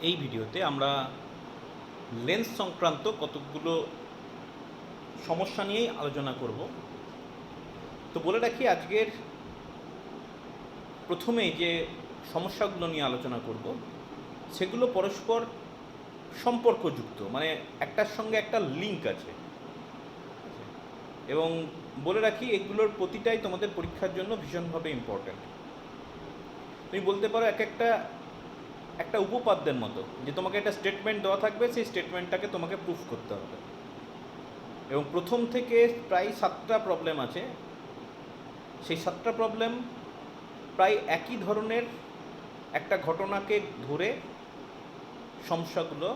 এই ভিডিওতে আমরা লেন্স সংক্রান্ত কতগুলো সমস্যা নিয়েই আলোচনা করব। তো বলে রাখি, আজকের প্রথমেই যে সমস্যাগুলো নিয়ে আলোচনা করব সেগুলো পরস্পর সম্পর্কযুক্ত, মানে একটার সঙ্গে একটা লিঙ্ক আছে। এবং বলে রাখি, এগুলোর প্রতিটাই তোমাদের পরীক্ষার জন্য ভীষণভাবে ইম্পর্ট্যান্ট। তুমি বলতে পারো একটা উপপাদ্যের মতো, যে তোমাকে একটা স্টেটমেন্ট দেওয়া থাকবে, সেই স্টেটমেন্টটাকে তোমাকে প্রুফ করতে হবে। এবং প্রথম থেকে প্রায় 7টা প্রবলেম আছে। সেই 7টা প্রবলেম প্রায় একই ধরনের একটা ঘটনাকে ধরে সমস্যাগুলো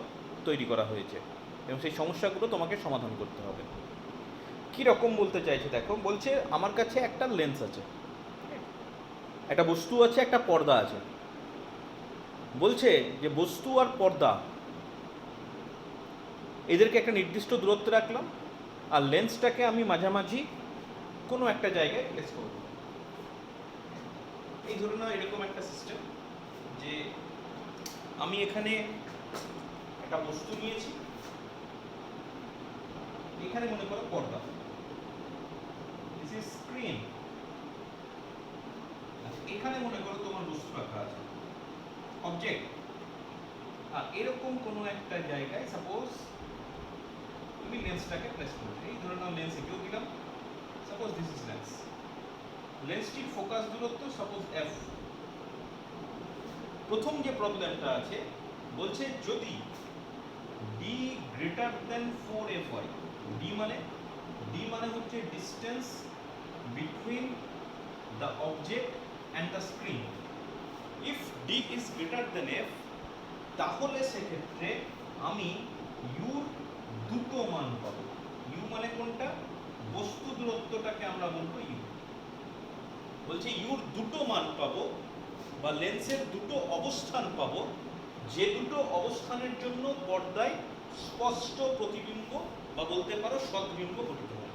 তৈরি করা হয়েছে, এবং সেই সমস্যাগুলো তোমাকে সমাধান করতে হবে। কী রকম বলতে চাইছে দেখো, বলছে আমার কাছে একটা লেন্স আছে, একটা বস্তু আছে, একটা পর্দা আছে। বলছে যে বস্তু আর পর্দা এদেরকে একটা নির্দিষ্ট দূরত্বে রাখলাম, আর লেন্সটাকে আমি মাঝামাঝি কোনো একটা জায়গায় প্লেস করব। এই ধরুন এরকম একটা সিস্টেম, যে আমি এখানে একটা বস্তু নিয়েছি, এখানে মনে করো পর্দা, দিস ইজ স্ক্রিন। এখানে মনে করো তোমার বস্তু রাখা আছে, অবজেক্ট। আর এরকম কোনো একটা জায়গায় সাপোজ তুমি লেন্সটাকে প্লেস করবে। এই ধরনের লেন্স একেও দিলাম, সাপোজ দিস ইজ লেন্স। লেন্সটির ফোকাস দূরত্ব সাপোজ এফ। প্রথম যে প্রবলেমটা আছে, বলছে যদি ডি গ্রেটার দেন 4f হয়। ডি মানে হচ্ছে distance between the object and the screen. If D is greater than F, তাহলে সেক্ষেত্রে আমি ইউর দুটো মান পাবো। ইউ মানে কোনটা? বস্তু দূরত্বটাকে আমরা বলবো ইউ। বলছে ইউর দুটো মান পাবো, বা লেন্সের দুটো অবস্থান পাবো, যে দুটো অবস্থানের জন্য পর্দায় স্পষ্ট প্রতিবিম্ব বা বলতে পারো সদ্বিম্ব গঠিত হয়।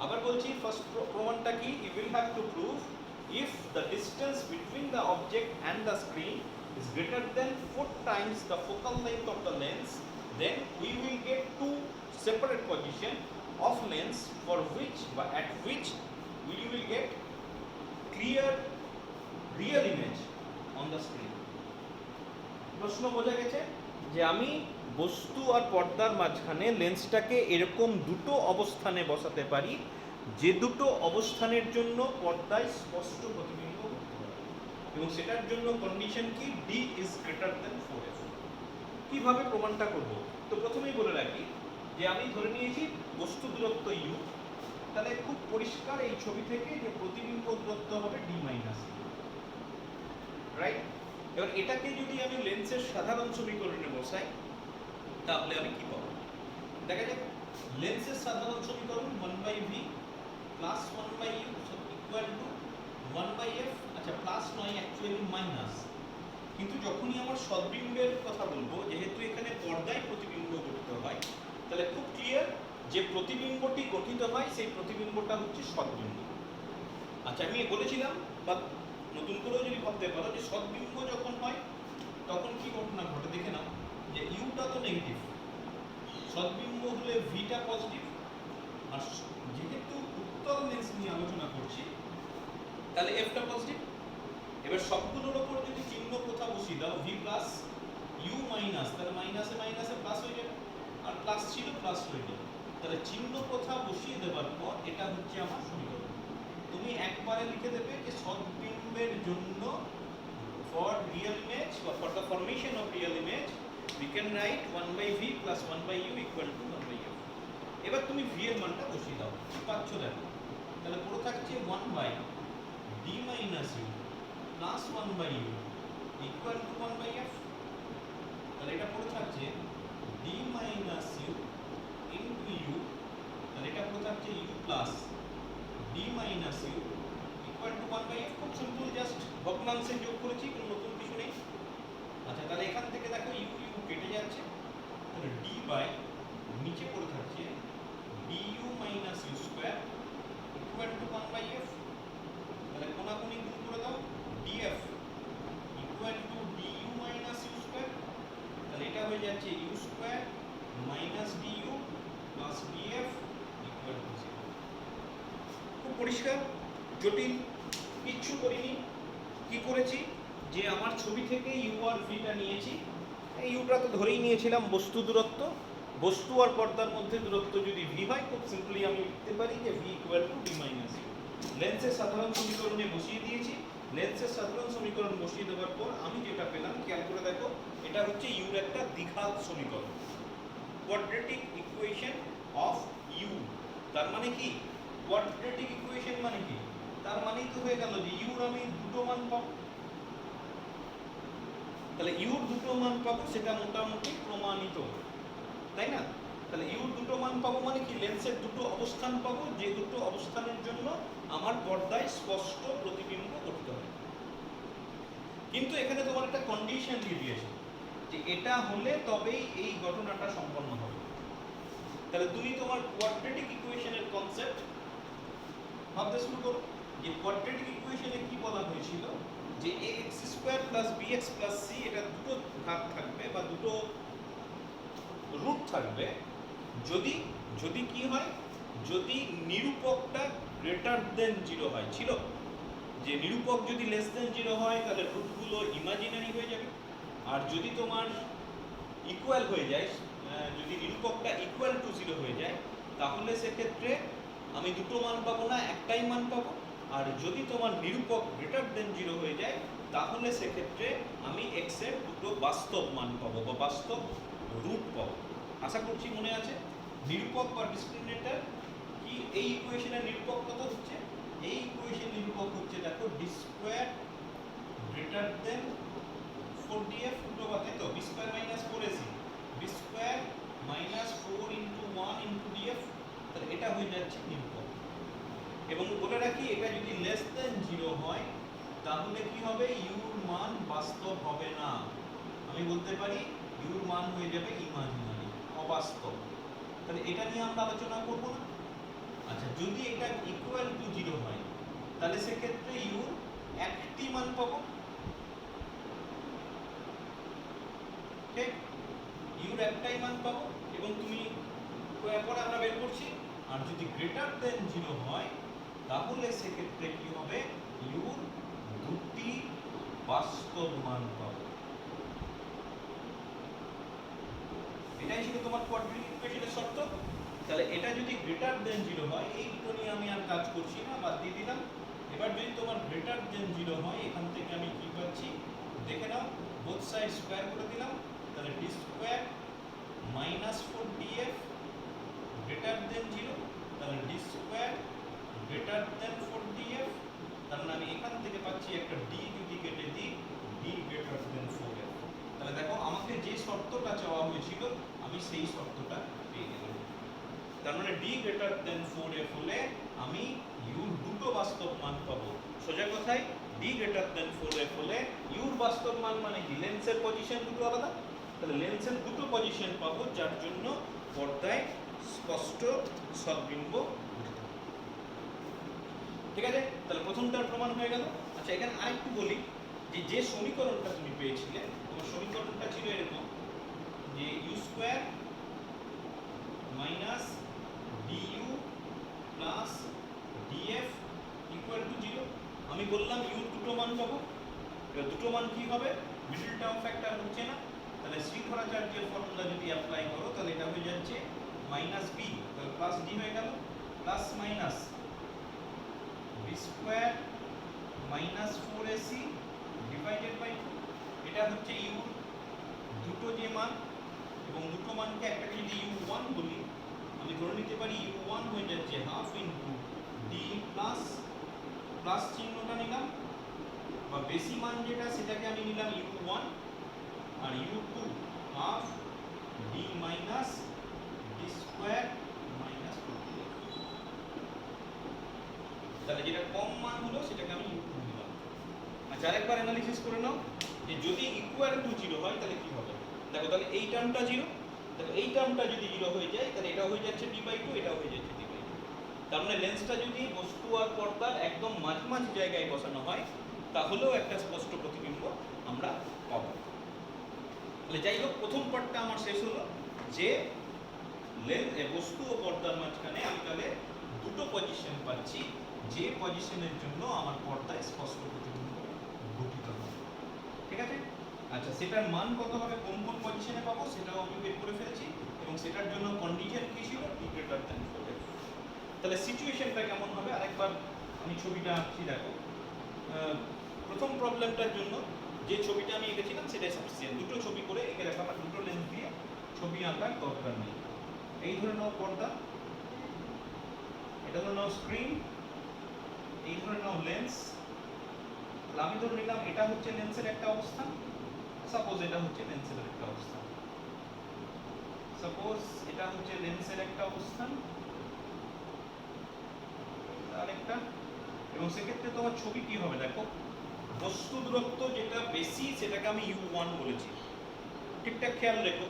আবার বলছি, ফার্স্ট প্রমাণটা কি? You will have to prove if the distance between the object and the screen is greater than 4 times the focal length of the lens, then we will get two separate position of lens for which at which we will get clear real image on the screen. প্রশ্ন বোঝা গেছে যে আমি বস্তু আর পর্দার মাঝখানে লেন্সটাকে এরকম দুটো অবস্থানে বসাতে পারি, যে দুটো অবস্থানের জন্য পর্দায় স্পষ্ট প্রতিবিম্ব করতে পারে, এবং সেটার জন্য কন্ডিশন কি? D is greater than 4f। কিভাবে প্রমাণটা করব? তো প্রথমেই বলে রাখি যে আমি ধরে নিয়েছি বস্তু দূরত্ব ইউ, তাহলে খুব পরিষ্কার এই ছবি থেকে যে প্রতিবিম্ব দূরত্ব হবে ডি মাইনাস ইউ, রাইট? এবার এটাকে যদি আমি লেন্সের সাধারণ সমীকরণে বসাই, তাহলে আমি কি পাবো? দেখা যাক, লেন্সের সাধারণ সমীকরণ 1/v plus 1/u equal to 1/f। আচ্ছা, প্লাস নয়, অ্যাকচুয়ালি মাইনাস। কিন্তু যখনই আমার সদ্বিম্বের কথা বলবো, যেহেতু এখানে পর্দায় প্রতিবিম্ব গঠিত হয়, তাহলে খুব ক্লিয়ার যে প্রতিবিম্বটি গঠিত হয় সেই প্রতিবিম্বটা হচ্ছে সদ্বিম্ব। আচ্ছা, আমি বলেছিলাম, বা নতুন করেও যদি ভাবতে পারো, যে সদ্বিম্ব যখন হয় তখন কি ঘটনা ঘটে দেখে নাও, যে ইউটা তো নেগেটিভ, সদ্বিম্ব হলে ভিটা পজিটিভ। আর যেহেতু উত্তল লেন্স নিয়ে আলোচনা করছি, তাহলে এফটা পজিটিভ। এবার সবগুলোর ওপর যদি চিহ্ন প্রথা বসিয়ে দাও, ভি প্লাস ইউ মাইনাস, তাহলে মাইনাসে মাইনাসে প্লাস হয়ে যাবে, আর প্লাস ছিল প্লাস হয়ে যাবে। তাহলে চিহ্ন প্রথা বসিয়ে দেওয়ার পর এটা হচ্ছে আমার সমীকরণ। তুমি একবারে লিখে দেবে যে সদ্বিম্বের জন্য for real image or for the formation of real image we can write 1/v plus 1/u equal to 1/f। এবার তুমি v এর মানটা বসিয়ে দাও, পাচ্ছ দেখো। তাহলে পুরো থাকছে 1/d minus u plus 1/u equal to 1/f। তাহলে এটা পুরো থাকছে d minus u into u, তাহলে এটা পুরো থাকছে u plus d minus u equal to 1/f। খুব সিম্পল, জাস্ট ভগ্নাংশে যোগ করেছি, কোনো নতুন কিছু নেই। আচ্ছা, তাহলে এখান থেকে দেখো ইউ ইউ কেটে যাচ্ছে, তাহলে ডি বাই নিচে পড়ে থাকছে du minus u square equal to 1/f। তাহলে কোনাকুনি গুণ করে দাও, df equal to du minus u square. তাহলে হয়ে যাচ্ছে u square minus DU plus DF equal to 0। খুব পরিষ্কার, জটিল কিচ্ছু করিনি। কি করেছি, যে আমার ছবি থেকে ইউ আর ভিটা নিয়েছি, এই ইউটা তো ধরেই নিয়েছিলাম বস্তু দূরত্ব। বস্তু আর পর্দার মধ্যে দূরত্ব যদি ভি হয়, খুব সিম্পলি আমি লিখতে পারি যে v equal to d minus u. লেন্সের সাধারণ সমীকরণে বসিয়ে দিয়েছি। লেন্সের সাধারণ সমীকরণ বসিয়ে দেওয়ার পর আমি যেটা পেলাম, খেয়াল করে দেখো, এটা হচ্ছে ইউর একটা দ্বিঘাত সমীকরণ, কোয়াড্রেটিক ইকুয়েশন অফ ইউ। তার মানে কি, কোয়াড্রেটিক ইকুয়েশন মানে কি, তার মানেই তো হয়ে গেল যে ইউর আমি দুটো মান পাবো। তাহলে ইউর দুটো মান পাবো, সেটা মোটামুটি প্রমাণিত, তাই না? তাহলে ইউর দুটো মান পাবো মানে কি, লেন্সের দুটো অবস্থান পাবো, যে দুটো অবস্থানের জন্য আমার পর্দায় স্পষ্ট প্রতিবিম্ব করতে হবে। কিন্তু এখানে তোমার একটা কন্ডিশন দিয়ে দিয়েছে যে এটা হলে তবেই এই ঘটনাটা সম্পন্ন হবে। তাহলে তুমি তোমার কোয়াড্রেটিক ইকুয়েশনের কনসেপ্ট ভাবতে শুরু করো, যে কোয়াড্রেটিক ইকুয়েশনে কি বলা হয়েছিল, যে ax square plus bx plus c, এটা দুটো ঘাত থাকবে বা দুটো রুট থাকবে যদি যদি কি হয়, যদি নিরূপকটা গ্রেটার দেন 0 হয়। ছিল যে নিরূপক যদি লেস দেন 0 হয় তাহলে রুটগুলো ইমাজিনারি হয়ে যাবে, আর যদি তোমার ইকুয়াল হয়ে যায়, যদি নিরূপকটা ইকুয়াল টু 0 হয়ে যায়, তাহলে সেক্ষেত্রে আমি দুটো মান পাবো না, একটাই মান পাবো। আর যদি তোমার নিরূপক গ্রেটার দেন 0 হয়ে যায়, তাহলে সেক্ষেত্রে আমি x এর দুটো বাস্তব মান পাবো বা বাস্তব রুট পাবো। আশা করছি মনে আছে। নিরূপক বা ডিসক্রিমিনেটর কি, এই ইকুয়েশনের নিরূপক কত হচ্ছে, এই ইকুয়েশন নিরূপক হচ্ছে দেখো D square greater than 4df উল্টো পাতে তো b square minus 4ac, b square minus 4 into 1 into df। তাহলে এটা হয়ে যাচ্ছে নিরূপক। এবং বলে রাখি, এটা যদি লেস দেন 0 হয় তাহলে কি হবে, ইউর মান বাস্তব হবে না। আমি বলতে পারি ইউর মান হয়ে যাবে ইমাজিনারি, অবাস্তব। তাহলে এটা নিয়ে আমরা আলোচনা করব না। আচ্ছা, যদি এটা ইকুয়াল টু 0 হয় তাহলে সেক্ষেত্রে ইউর একটি মান পাবো, ঠিক, ইউর একটাই মান পাবো। এবং তুমি পরে আমরা বের করছি। আর যদি গ্রেটার দেন 0 হয় তাহলে সেক্ষেত্রে কি হবে, ইউর দুটি বাস্তব মান পাবো। এটাই ছিল তোমার কোয়াড্রেটিক ইকুয়েশনের শর্ত। তাহলে এটা যদি গ্রেটার দেন 0 হয়, এই দুটো নিয়ে আমি আর কাজ করছি না, বাদ দিয়ে দিলাম। এবার যদি তোমার গ্রেটার দেন 0 হয়, এখান থেকে আমি কি পাচ্ছি দেখে নাও, বোথ সাইড স্কয়ার করে দিলাম। তাহলে D square minus 4df greater than 0, তাহলে D square greater than 4df। তাহলে আমি এখান থেকে পাচ্ছি একটা ডি, যদি কেটে দিই ডি গ্রেটার দেন 4f। তাহলে দেখো, আমাকে যে শর্তটা চাওয়া হয়েছিল আমি সেই শর্তটা পেয়ে গেলাম। তার মানে ডি গ্রেটার দেন 4f হলে আমি ইউর দুটো বাস্তব মান পাবো। সোজা কথায়, ডি গ্রেটার দেন 4f হলে ইউর বাস্তব মান মানে কি, লেন্সের পজিশন দুটো আলাদা, তাহলে লেন্সের দুটো পজিশন পাবো, যার জন্য পর্দায় স্পষ্ট সদ্বিম্ব। ঠিক আছে, তাহলে প্রথমটার প্রমাণ হয়ে গেল। আচ্ছা, এখানে আরেকটু বলি, যে সমীকরণটা তুমি পেয়েছিলে, তোমার সমীকরণটা ছিল এরকম, যে u square minus DU plus DF equal to 0। আমি বললাম ইউর দুটো মান পাবো। এবার দুটো মান কি হবে, মিডল টার্ম ফ্যাক্টর হচ্ছে না, তাহলে শ্রীধরাচার্যের ফর্মুলা যদি অ্যাপ্লাই করো তাহলে এটা হয়ে যাচ্ছে মাইনাস বি, তাহলে প্লাস ডি হয়ে গেল, plus minus b square minus 4ac divided by 2। এটা হচ্ছে ইউ দুটো যে মান, এবং দুটো মানকে একটাকে যদি u1 বলি, আমি ধরে নিতে পারি u1 হয়ে যাচ্ছে half into D plus plus চিহ্নটা নিলাম, বা বেশি মান যেটা সেটাকে আমি নিলাম u1, আর u2 half D minus D square minus 4df। তাহলে যেটা কম মান হলো সেটাকে আমি u2 নিলাম। আচ্ছা, আরেকবার অ্যানালিসিস করে নাও, যে যদি ইকুয়াল টু 0 হয় তাহলে কি হবে। দেখো, তাহলে এই টার্মটা 0, দেখো এই টার্মটা যদি 0 হয়ে যায় তাহলে এটা হয়ে যাচ্ছে d/2, এটা হয়ে যাচ্ছে d/2। তার মানে লেন্সটা যদি বস্তু আর পর্দার একদম মাঝামাঝি জায়গায় বসানো হয় তাহলেও একটা স্পষ্ট প্রতিবিম্ব আমরা পাবো। তাহলে যাই হোক, প্রথম পার্টটা আমার শেষ হলো যে বস্তু ও পর্দার মাঝখানে আমি তাহলে দুটো পজিশন পাচ্ছি, যে পজিশনের জন্য আমার পর্দায় স্পষ্ট প্রতিবিম্ব গঠিত হবে। ঠিক আছে? আচ্ছা, সেটার মান কত হবে, কোন কোন পজিশনে পাবো সেটাও আমি বের করে ফেলেছি, এবং সেটার জন্য কন্ডিশন কি ছিল, d greater than 4f। তাহলে সিচুয়েশনটা কেমন হবে আরেকবার আমি ছবিটা আঁকছি। দেখো, প্রথম প্রবলেমটার জন্য যে ছবিটা আমি এঁকেছিলাম সেটাই সাফিসিয়েন্ট। দুটো ছবি করে এঁকে রাখা বা দুটো লেন্স দিয়ে ছবি আঁকার দরকার নেই। এই ধরে নাও পর্দা, এটা ধরে নাও স্ক্রিন, এই ধরে নাও লেন্স। আমি ধরে নিলাম এটা হচ্ছে লেন্সের একটা অবস্থান, সাপোজ এটা হচ্ছে লেন্সের একটা অবস্থান, সাপোজ এটা হচ্ছে লেন্সের একটা অবস্থান আরেকটা। এবং সেক্ষেত্রে তোমার ছবি কি হবে দেখো, বস্তু দূরত্ব যেটা বেশি সেটাকে আমি u1 বলেছি। ঠিকঠাক খেয়াল রেখো,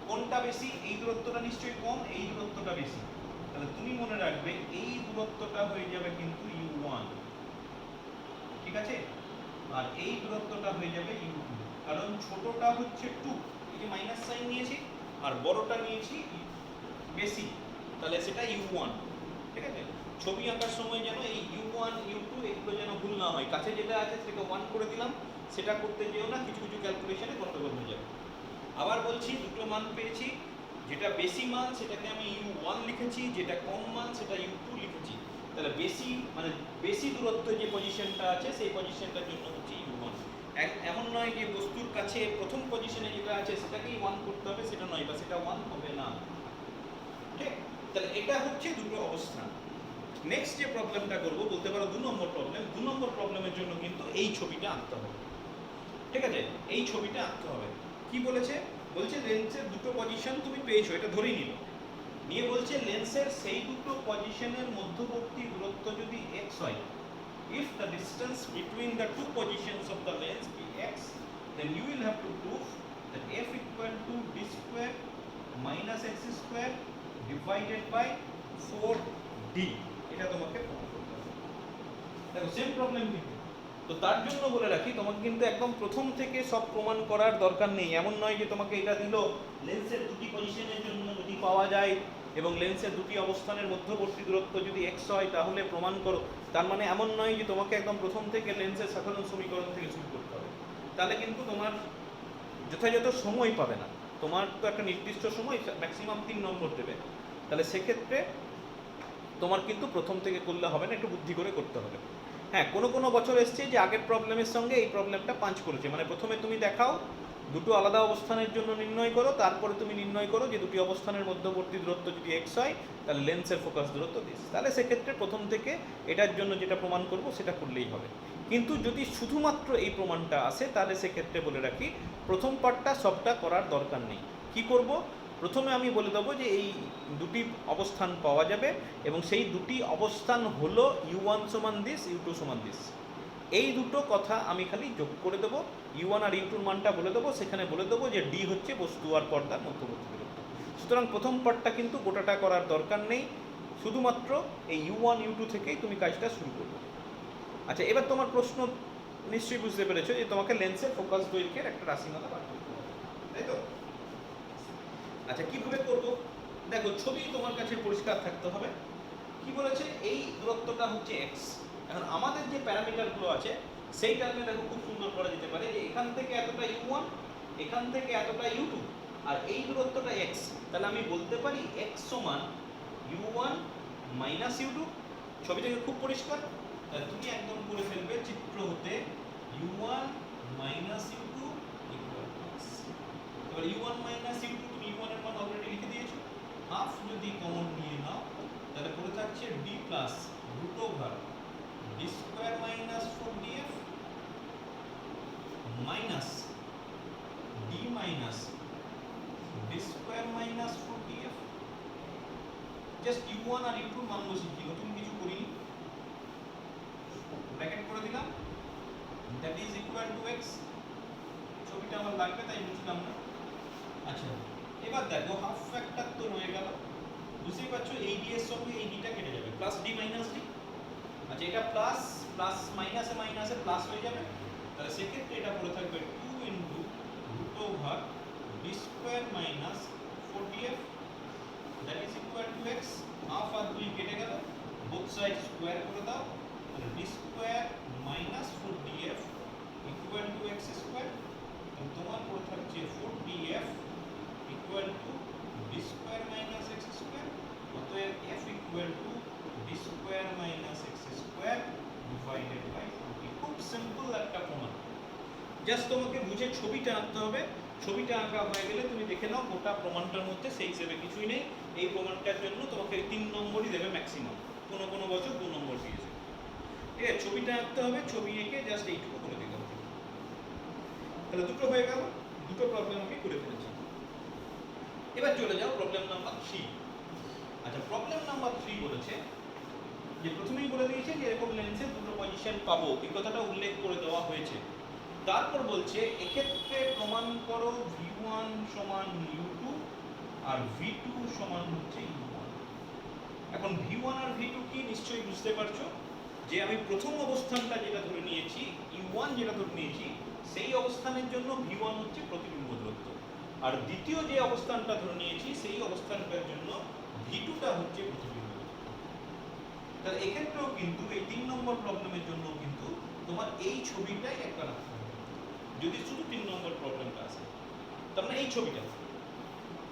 কোনটা বেশি, এই দূরত্বটা নিশ্চয়ই কম, এই দূরত্বটা বেশি। তাহলে তুমি মনে রাখবে এই দূরত্বটা হয়ে যাবে কিন্তু u1, ঠিক আছে? আর এই দূরত্বটা হয়ে যাবে u2, কারণ ছোটটা হচ্ছে 2, এই যে মাইনাস সাইন নিয়েছি, আর বড়টা নিয়েছি বেশি, তাহলে সেটা u1। ঠিক আছে? ছবি আঁকার সময় যেন এই u1 u2 এগুলো যেন ভুল না হয়, কাছে যেটা আছে সেটাকে 1 করে দিলাম, সেটা করতে যেও না, কিছু কিছু ক্যালকুলেশনে গন্ডগোল হয়ে যাবে। আবার বলছি, দুটো মান পেয়েছি, যেটা বেশি মান সেটাকে আমি u1 লিখেছি, যেটা কম মান সেটা u2 লিখেছি। তাহলে বেশি মানে বেশি দূরত্ব যে পজিশনটা আছে সেই পজিশনটার জন্য হচ্ছে u1। এমন নয় যে বস্তুর কাছে প্রথম পজিশনে যেটা আছে সেটাকেই 1 করতে হবে, সেটা নয়, বা সেটা 1 হবে না। ঠিক? তাহলে এটা হচ্ছে দুটো অবস্থান। নেক্সট যে প্রবলেমটা করব, বলতে পারো 2 নম্বর প্রবলেম। 2 নম্বর প্রবলেমের জন্য কিন্তু এই ছবিটা আঁকতে হবে। ঠিক আছে? এই ছবিটা আঁকতে হবে। কি বলেছে? বলছে লেন্সের দুটো পজিশন তুমি পেয়েছো, এটা ধরেই নিল, নিয়ে বলছে লেন্সের সেই দুটো পজিশনের মধ্যবর্তী দূরত্ব যদি x হয়, if the distance between the two positions of the lens be x, then you will have to prove that f equal to d square minus x square divided by 4d। এটা তোমাকে প্রমাণ করতে হবে। দেখো, same problem কিন্তু। তো তার জন্য বলে রাখি, তোমাকে কিন্তু একদম প্রথম থেকে সব প্রমাণ করার দরকার নেই। এমন নয় যে তোমাকে এটা দিল, লেন্সের দুটি পজিশনের জন্য যদি পাওয়া যায় এবং লেন্সের দুটি অবস্থানের মধ্যবর্তী দূরত্ব যদি x হয় তাহলে প্রমাণ করো। তার মানে এমন নয় যে তোমাকে একদম প্রথম থেকে লেন্সের সাধারণ সমীকরণ থেকে শুরু করতে হবে, তাহলে কিন্তু তোমার যথাযথ সময় পাবে না। তোমার তো একটা নির্দিষ্ট সময়, ম্যাক্সিমাম 3 নম্বর দেবে, তাহলে সেক্ষেত্রে তোমার কিন্তু প্রথম থেকে করলে হবে না, একটু বুদ্ধি করে করতে হবে। হ্যাঁ, কোনো কোনো বছর এসছে যে আগের প্রবলেমের সঙ্গে এই প্রবলেমটা পাঞ্চ করেছে, মানে প্রথমে তুমি দেখাও দুটো আলাদা অবস্থানের জন্য নির্ণয় করো, তারপরে তুমি নির্ণয় করো যে দুটি অবস্থানের মধ্যবর্তী দূরত্ব যদি x হয় তাহলে লেন্সের ফোকাস দূরত্ব দিস। তাহলে সেক্ষেত্রে প্রথম থেকে এটার জন্য যেটা প্রমাণ করব সেটা করলেই হবে। কিন্তু যদি শুধুমাত্র এই প্রমাণটা আসে তাহলে সেক্ষেত্রে বলে রাখি, প্রথম পার্টটা সবটা করার দরকার নেই। কি করব? প্রথমে আমি বলে দেবো যে এই দুটি অবস্থান পাওয়া যাবে এবং সেই দুটি অবস্থান হলো u1 সমান দিস, u2 সমান দিস। এই দুটো কথা আমি খালি যোগ করে দেবো, u1 আর u2 মানটা বলে দেবো, সেখানে বলে দেবো যে d হচ্ছে বস্তু আর পর্দার মধ্যবর্তী দূরত্ব। সুতরাং প্রথম পার্টটা কিন্তু গোটাটা করার দরকার নেই, শুধুমাত্র এই u1 u2 থেকেই তুমি কাজটা শুরু করবে। আচ্ছা, এবার তোমার প্রশ্ন নিশ্চয়ই বুঝতে পেরেছো যে তোমাকে লেন্সের ফোকাস দৈর্ঘ্যের একটা রাশিমালা বার করতে হবে, তাই তো? আচ্ছা, কিভাবে করব? দেখো, ছবি তোমার কাছে পরিষ্কার থাকতে হবে। কি বলেছে? এই দূরত্বটা হচ্ছে x। এখন আমাদের যে প্যারামিটারগুলো আছে সেই টার্মে দেখো খুব সুন্দর করা যেতে পারে যে এখান থেকে এতটা u1, এখান থেকে এতটা u2, আর এই দূরত্বটা x। তাহলে আমি বলতে পারি x সমান u1 মাইনাস u2। ছবিটাকে খুব পরিষ্কার, তাহলে তুমি একদম করে ফেলবে চিত্র হতে u1 minus u2 equal x। এবার u1 মাইনাস u2, তুমি u1 এর মান অলরেডি লিখে দিয়েছো, হাফ যদি কমন নিয়ে নাও তাহলে পড়ে থাকছে d plus root over d square minus 4df minus d minus d square minus 4df। Just u1 আর u2 মান বসিয়েছি, নতুন কিছু করিনি, ব্র্যাকেট করে দিলাম, that is equal to x। ছবিটা আমার লাগবে তাই মুছলাম না। আচ্ছা, এবার দেখো হাফ ফ্যাক্টর তো রয়ে গেল, বুঝতেই পারছো এই d এর সঙ্গে এই d টা কেটে যাবে, প্লাস d মাইনাস d। আচ্ছা, এটা প্লাস প্লাস মাইনাসে মাইনাসে প্লাস হয়ে যাবে, তাহলে সেক্ষেত্রে এটা পড়ে থাকবে 2 into root over d side square করে দাও, তাহলে d square minus 4df equal to x square. তোমার পড়ে থাকছে 4df equal to d square minus x square. অতএব f equal to d square minus x square divided by 40। খুব simple একটা প্রমাণ, জাস্ট তোমাকে বুঝে ছবিটা আঁকতে হবে। ছবিটা আঁকা হয়ে গেলে তুমি দেখে নাও গোটা প্রমাণটার মধ্যে সেই হিসেবে কিছুই নেই। এই প্রমাণটার জন্য তোমাকে 3 নম্বরই দেবে ম্যাক্সিমাম, কোনো কোনো বছর 2 নম্বর দিয়েছে। ঠিক আছে, ছবিটা আঁকতে হবে, ছবি এঁকে জাস্ট এইটুকু করে দিতে হবে। তাহলে দুটো হয়ে গেল, দুটো প্রবলেম আমি করে ফেলেছি। এবার চলে যাও প্রবলেম নাম্বার 3। আচ্ছা, প্রবলেম নাম্বার 3 বলেছে যে প্রথমেই বলে দিয়েছে যে এরকম লেন্সের দুটো পজিশন পাবো, এই কথাটা উল্লেখ করে দেওয়া হয়েছে। তারপর বলছে এক্ষেত্রে প্রমাণ করো v1 সমান u2 আর v2 সমান হচ্ছে u1। এখন v1 আর v2 কি নিশ্চয়ই বুঝতে পারছো যে আমি প্রথম অবস্থানটা যেটা ধরে নিয়েছি, u1 যেটা ধরে নিয়েছি, সেই অবস্থানের জন্য v1 হচ্ছে প্রতিবিম্ব দূরত্ব, আর দ্বিতীয় যে অবস্থানটা ধরে নিয়েছি সেই অবস্থানটার জন্য v2টা হচ্ছে প্রতিবিম্ব দূরত্ব। তাহলে এক্ষেত্রেও কিন্তু এই 3 নম্বর প্রবলেমের জন্য কিন্তু তোমার এই ছবিটাই একটা রাখতে হবে, যদি শুধু 3 নম্বর প্রবলেমটা আসে। তার মানে এই ছবিটা।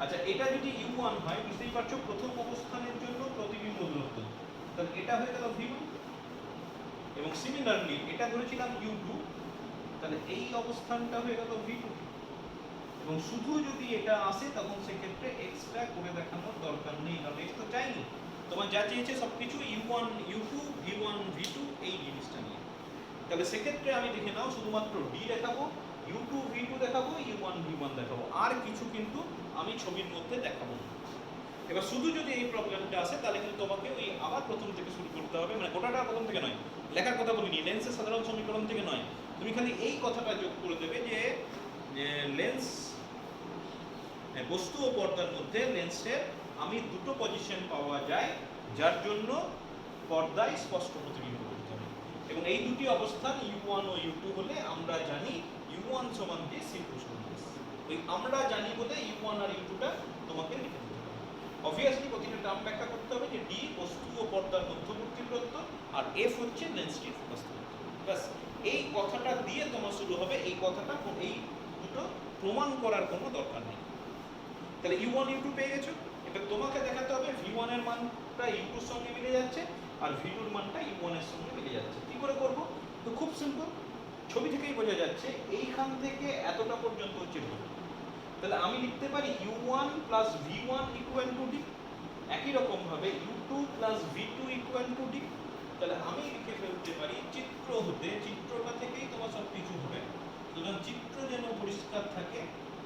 আচ্ছা, এটা যদি u1 হয়, বুঝতেই পারছো প্রথম অবস্থানের জন্য প্রতিবিম্ব দূরত্ব, তাহলে এটা হয়ে গেল v1। এবং সিমিলারলি এটা ধরেছিলাম u2, তাহলে এই অবস্থানটা হয়ে গেল v2। এবং শুধু যদি এটা আসে তখন সেক্ষেত্রে এক্সট্রা করে দেখানোর দরকার নেই, কারণ এক্স তো চাইনি। তোমার যা চেয়েছে সবকিছু u1 u2 v1 v2 এই জিনিসটা নিয়ে। তাহলে সেক্ষেত্রে আমি দেখে নাও শুধুমাত্র d দেখাবো, u2 v2 দেখাবো, u1 v1 দেখাবো, আর কিছু কিন্তু আমি ছবির মধ্যে দেখাবো না। এবার শুধু যদি এই প্রবলেমটা আসে তাহলে কিন্তু তোমাকে ওই আবার প্রথম থেকে শুরু করতে হবে, মানে ওটাটা প্রথম থেকে নয়, লেখার কথা বলিনি, লেন্সের সাধারণ সমীকরণ থেকে নয়। তুমি খালি এই কথাটা যোগ করে দেবে যে লেন্স বস্তু ও পর্দার মধ্যে লেন্সের আমি দুটো পজিশন পাওয়া যায় যার জন্য পর্দায় স্পষ্ট প্রতিবিম্ব করতে হবে, এবং এই দুটি অবস্থান u1 ও u2 হলে আমরা জানি u1 সমান যে সিম্পোসোনিয়াস। ওই আমরা জানি বলে u1 আর u2টা তোমাকে লিখে দিতে হবে। অবভিয়াসলি প্রতিটা টার্ম ব্যাখ্যা করতে হবে যে d বস্তু ও পর্দার মধ্যবর্তী দূরত্ব আর f হচ্ছে লেন্সটির ফোকাস দূরত্ব। ব্যাস এই কথাটা দিয়ে তোমার শুরু হবে, এই কথাটা এই দুটো প্রমাণ করার কোনো দরকার নেই। তাহলে u1 u2 পেয়ে গেছো। এবার তোমাকে দেখাতে হবে v1 এর মানটা u2 এর সঙ্গে মিলে যাচ্ছে আর v2 এর মানটা u1 এর সঙ্গে মিলে যাচ্ছে। কি করে করব? তো খুব সিম্পল, ছবি থেকেই বোঝা যাচ্ছে এইখান থেকে এতটা পর্যন্ত হচ্ছে d। তাহলে আমি লিখতে পারি u1 plus v1 equal to d। একই রকম ভাবে u2 plus v2 equal to d। তাহলে আমি লিখে ফেলতে পারি চিত্র হতে, চিত্রটা থেকেই তোমার সব কিছু হবে। সুতরাং চিত্র যেন পরিষ্কার থাকে,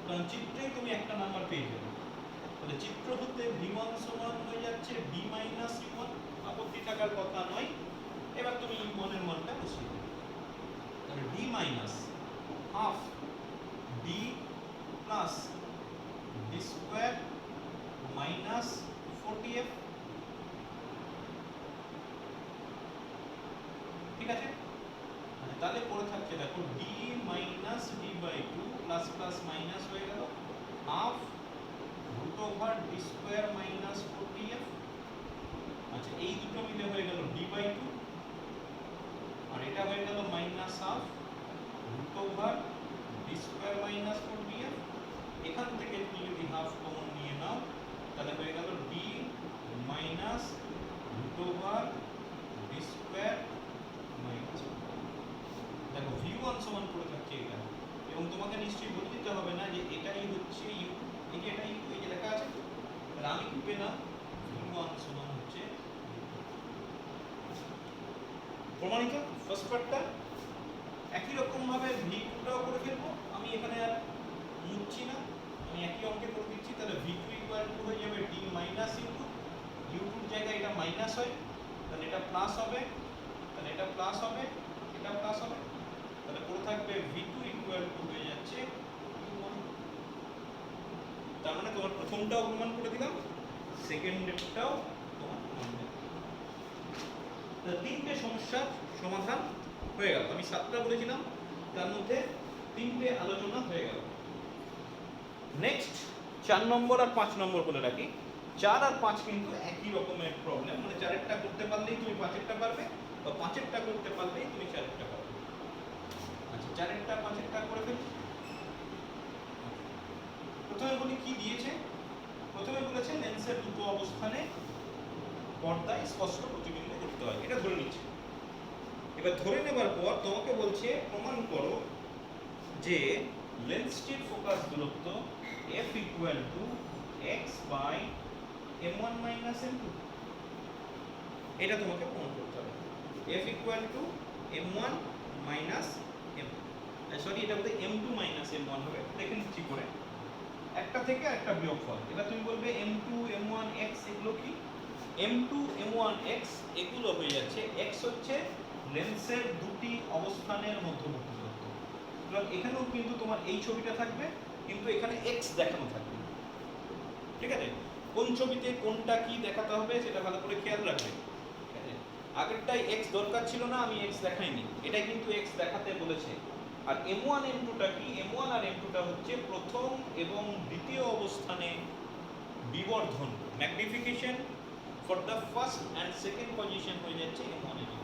কারণ চিত্রেই তুমি একটা নাম্বার পেয়ে যাবে। তাহলে চিত্র হতে v1 সমান হয়ে যাচ্ছে d মাইনাস u1, আপত্তি থাকার কথা নয়। এবার তুমি u1 এর মানটা বসিয়ে দেবে, তাহলে d minus half d plus d square minus 40f। ঠিক আছে, তাহলে পড়ে থাকছে দেখো d minus d by 2 plus plus minus হয়ে গেল half root over d square minus 40f। আচ্ছা, এই দুটো মিলে হয়ে গেল d বাই 2, আর এটা হয়ে গেল minus half root over d square minus 40f। এখান থেকে তুমি যদি হাফ কমন নিয়ে নাও তাহলে হয়ে গেল d minus root over d square minus. দেখো v1 সমান পড়ে থাকছে এটা, এবং তোমাকে নিশ্চয়ই বলে দিতে হবে না যে এটাই হচ্ছে u, এই যে এটাই এই যে লেখা আছে। তাহলে আমি কি পেলাম v1 সমান হচ্ছে প্রমাণিত ফার্স্ট পার্টটা। একই রকম ভাবে v2টাও করে ফেলবো, আমি এখানে আর মুছছি না, আমি একই অঙ্কে করে দিচ্ছি। তাহলে v2 ইকুয়াল টু হয়ে যাবে d মাইনাস u2, u2 এর জায়গায় এটা মাইনাস হয়, তাহলে এটা প্লাস হবে, তাহলে এটা প্লাস হবে, এটা প্লাস হবে, তাহলে পড়ে থাকবে v2 ইকুয়াল টু হয়ে যাচ্ছে u1। তার মানে তোমার প্রথমটাও প্রমাণ করে দিলাম, সেকেন্ডটাও তোমার প্রমাণ দিলাম। তাহলে তিনটে সমস্যার সমাধান হয়ে গেল। আমি 7টা বলেছিলাম, তার মধ্যে 3টে আলোচনা হয়ে গেল। নেক্সট 4 নম্বর আর 5 নম্বর বলে রাখি। 4 আর 5 কিন্তু একই রকমের প্রবলেম, মানে 4-এরটা করতে পারলেই তুমি 5-এরটা পারবে, বা 5-এরটা করতে পারলেই তুমি 4-এরটা পারবে। আচ্ছা 4-এরটা 5-এরটা করে ফেলি। প্রথমে বলি কি দিয়েছে। প্রথমে বলেছে লেন্সের দুটো অবস্থানে পর্দায় স্পষ্ট প্রতিবিম্ব করতে হয়, এটা ধরে নিচ্ছে। এবার ধরে নেবার পর তোমাকে বলছে প্রমাণ করো যে লেন্সটির ফোকাস দূরত্ব f equal to x by m1 minus m2। এটা তোমাকে প্রমাণ করতে হবে। f equal to m1 minus m, sorry এটা বলতে m2 মাইনাস m1 হবে। দেখে নিচ্ছি করে, একটা থেকে একটা বিয়োগফল। এবার তুমি বলবে m2 m1 x এগুলো কি? m2 m1 x এগুলো হয়ে যাচ্ছে, x হচ্ছে লেন্সের দুটি অবস্থানের মধ্যবর্তী দূরত্ব। সুতরাং এখানেও কিন্তু তোমার এই ছবিটা থাকবে, কিন্তু এখানে x দেখানো থাকবে, ঠিক আছে? কোন ছবিতে কোনটা কি দেখাতে হবে সেটা ভালো করে খেয়াল রাখবে, ঠিক আছে? আগেরটাই x দরকার ছিল না, আমি x দেখাইনি, এটাই কিন্তু x দেখাতে বলেছে। আর m1 m2টা কি? m1 আর m2টা হচ্ছে প্রথম এবং দ্বিতীয় অবস্থানে বিবর্ধন, magnification for the first and second position হয়ে যাচ্ছে m1 m2।